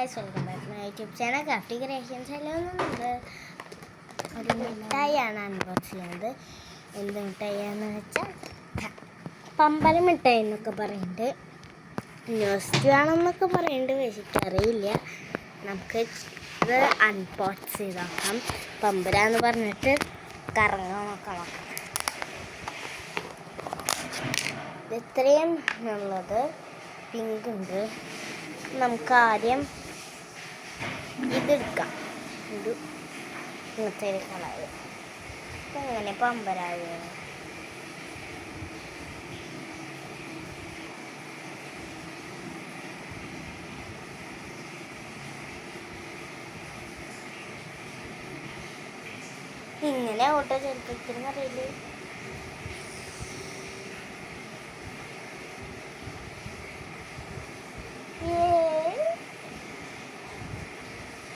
Guys, welcome back my YouTube channel crafty creations. എല്ലാം ഒരു മിഠായിയാണ് unbox ചെയ്യുന്നത്. എന്ത് മിഠായിയാണെന്ന് വെച്ചാൽ പമ്പര മിഠായി എന്നൊക്കെ പറയുന്നുണ്ട്, ന്യൂസ് ആണെന്നൊക്കെ പറയുന്നുണ്ട്. വെച്ചിട്ടറിയില്ല. നമുക്ക് ഇത് അൺബോക്സ് ചെയ്ത് നോക്കാം. പമ്പര എന്ന് പറഞ്ഞിട്ട് കറങ്ങാൻ നോക്കണം. ഇത്രയും ഉള്ളത് പിങ്ക് ഉണ്ട്. നമുക്ക് ആദ്യം ഇതെടുക്കാം. ഒരു ഇങ്ങനത്തെ ഒരു കളറ്. അപ്പം എങ്ങനെ പമ്പരാകുക? ഇങ്ങനെ ഓട്ടോ ചെറുപ്പത്തിന് അറിയില്ലേ?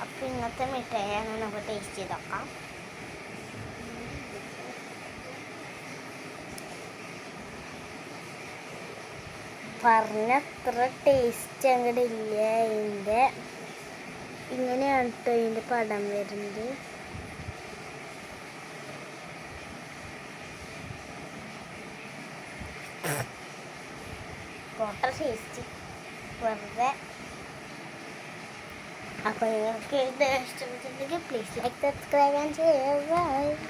അപ്പം ഇന്നത്തെ മിഠായിയാണ്. നമുക്ക് ടേസ്റ്റ് ചെയ്ത് നോക്കാം. പറഞ്ഞത്ര ടേസ്റ്റ് അങ്ങോട്ട് ഇല്ല. ഇതിൻ്റെ ഇങ്ങനെയാണ് കേട്ടോ ഇതിൻ്റെ പടം വരുന്നത്. വാട്ടർ ടേസ്റ്റ് വെറുതെ. അപ്പോൾ നിങ്ങൾക്ക് ഇത് ഇഷ്ടപ്പെട്ടിട്ടുണ്ടെങ്കിൽ please like, subscribe and share. By.